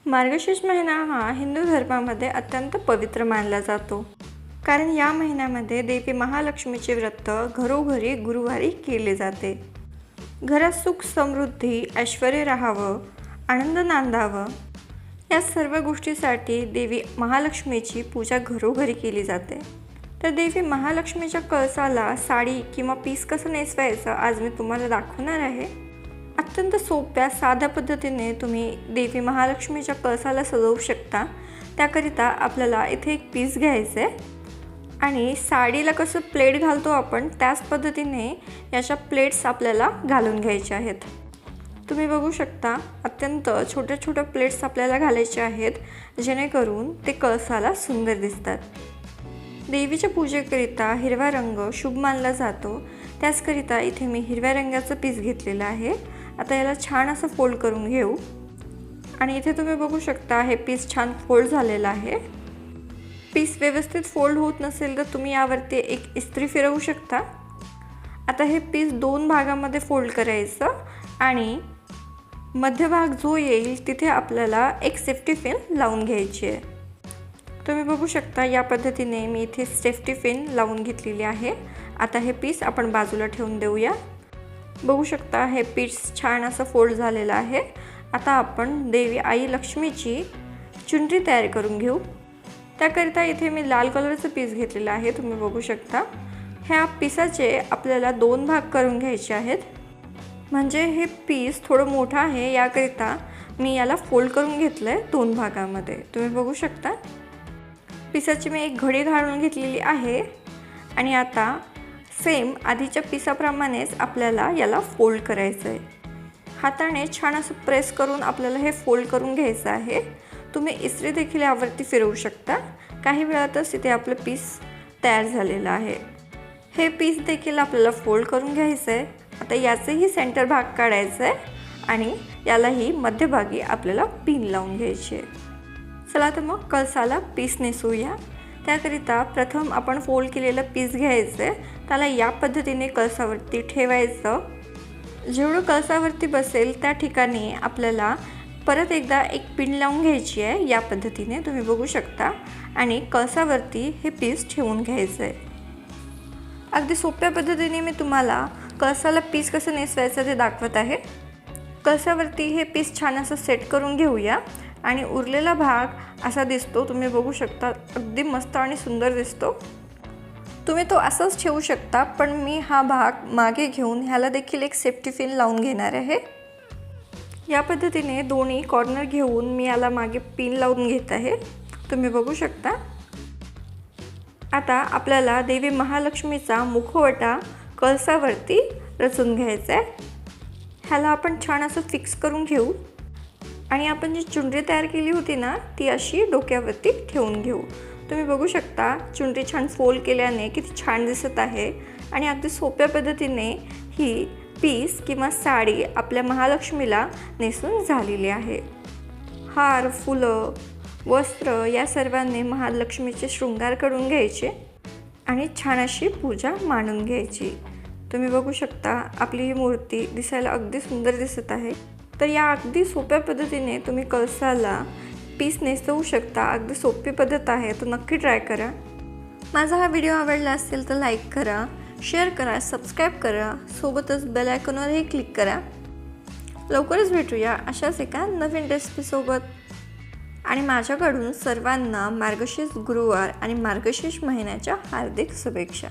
मार्गशीर्ष महिना हा हिंदू धर्मामध्ये अत्यंत पवित्र मानला जातो, कारण या महिन्यामध्ये देवी महालक्ष्मीचे व्रत घरोघरी गुरुवारी केले जाते। घरात सुख समृद्धी ऐश्वर्य राहावं, आनंद नांदावं, या सर्व गोष्टीसाठी देवी महालक्ष्मीची पूजा घरोघरी केली जाते। तर देवी महालक्ष्मीच्या कळसाला साडी किंवा पीस कसं नेसवायचं आज मी तुम्हाला दाखवणार आहे। अत्यंत सोप्या साध्या पद्धतीने तुम्ही देवी महालक्ष्मीच्या कळसाला सजवू शकता। त्याकरिता आपल्याला इथे एक पीस घ्यायचं आहे आणि साडीला कसं प्लेट घालतो आपण त्याच पद्धतीने याच्या प्लेट्स आपल्याला घालून घ्यायच्या आहेत। तुम्ही बघू शकता अत्यंत छोट्या छोट्या प्लेट्स आपल्याला घालायचे आहेत, जेणेकरून ते कळसाला सुंदर दिसतात। देवीच्या पूजेकरिता हिरवा रंग शुभ मानला जातो, त्याचकरिता इथे मी हिरव्या रंगाचं पीस घेतलेलं आहे। आता याला छान असं फोल्ड करून घेऊ आणि इथे तुम्ही बघू शकता हे पीस छान फोल्ड झालेलं आहे। पीस व्यवस्थित फोल्ड होत नसेल तर तुम्ही यावरती एक इस्त्री फिरवू शकता। आता हे पीस दोन भागामध्ये फोल्ड करायचं आणि मध्यभाग जो येईल तिथे आपल्याला एक सेफ्टी पिन लावून घ्यायची आहे। तुम्ही बघू शकता या पद्धतीने मी इथे सेफ्टी पिन लावून घेतलेली आहे। आता हे पीस आपण बाजूला ठेवून देऊया। बघू शकता हे पीस छान असं फोल्ड झालेलं आहे। आता आपण देवी आई लक्ष्मीची चुनरी तयार करून घेऊ। त्याकरिता इथे मी लाल कलरचं पीस घेतलेलं आहे, तुम्ही बघू शकता। ह्या पीसाचे आपल्याला दोन भाग करून घ्यायचे आहेत, म्हणजे हे पीस थोडं मोठं आहे, याकरिता मी याला फोल्ड करून घेतलं आहे दोन भागामध्ये। तुम्ही बघू शकता पीसाची मी एक घडी घालून घेतलेली आहे आणि आता सेम आधीच्या पिसाप्रमाणेच आपल्याला याला फोल्ड करायचं आहे। हाताने छान असं प्रेस करून आपल्याला हे फोल्ड करून घ्यायचं आहे। तुम्ही इस्त्री देखील यावरती फिरवू शकता। काही वेळातच इथे आपलं पीस तयार झालेलं आहे। हे पीस देखील आपल्याला फोल्ड करून घ्यायचं आहे। आता याचेही सेंटर भाग काढायचा आहे आणि यालाही मध्यभागी आपल्याला पिन लावून घ्यायची आहे। चला तर मग कळसाला पीस नेसूया। त्याकरिता प्रथम आपण फोल्ड केलेलं पीस घ्यायचं आहे, त्याला या पद्धतीने कळसावरती ठेवायचं। जेवढं कळसावरती बसेल त्या ठिकाणी आपल्याला परत एकदा एक पिन लावून घ्यायची आहे, या पद्धतीने तुम्ही बघू शकता, आणि कळसावरती हे पीस ठेवून घ्यायचं आहे। अगदी सोप्या पद्धतीने मी तुम्हाला कळसाला पीस कसं नेसवायचं ते दाखवत आहे। कळसावरती हे पीस छान असं सेट करून घेऊया आणि उरलेला भाग असा दिसतो, तुम्ही बघू शकता, अगदी मस्त आणि सुंदर दिसतो। तुम्ही तो असाच ठेवू शकता, पण मी हा भाग मागे घेऊन ह्याला देखील एक सेफ्टी पिन लावून घेणार आहे। या पद्धतीने दोन्ही कॉर्नर घेऊन मी याला मागे पिन लावून घेत आहे, तुम्ही बघू शकता। आता आपल्याला देवी महालक्ष्मीचा मुखवटा कळसावरती रचून घ्यायचा आहे। ह्याला आपण छान असं फिक्स करून घेऊ आणि आपण जी चुनरी तयार केली होती ना ती अशी डोक्यावरती ठेवून घेऊ। तुम्ही बघू शकता चुनरी छान फोल्ड केल्याने किती छान दिसत आहे आणि अगदी सोप्या पद्धतीने ही पीस किंवा साडी आपल्या महालक्ष्मीला नेसून झालेली आहे। हार, फुलं, वस्त्र या सर्वांनी महालक्ष्मीचे शृंगार करून घ्यायचे आणि छान अशी पूजा मांडून घ्यायची। तुम्ही बघू शकता आपली ही मूर्ती दिसायला अगदी सुंदर दिसत आहे। तर या अगदी सोप्या पद्धतीने तुम्ही कळसाला पीस नेसवू शकता। अगदी सोपी पद्धत आहे, तो नक्की ट्राय करा। माझा हा व्हिडिओ आवडला असेल तर लाईक करा, शेअर करा, सबस्क्राईब करा, सोबतच बेल आयकॉनवरही क्लिक करा। लवकरच भेटूया अशाच एका नवीन रेसिपीसोबत आणि माझ्याकडून सर्वांना मार्गशीर्ष गुरुवार आणि मार्गशीर्ष महिन्याच्या हार्दिक शुभेच्छा।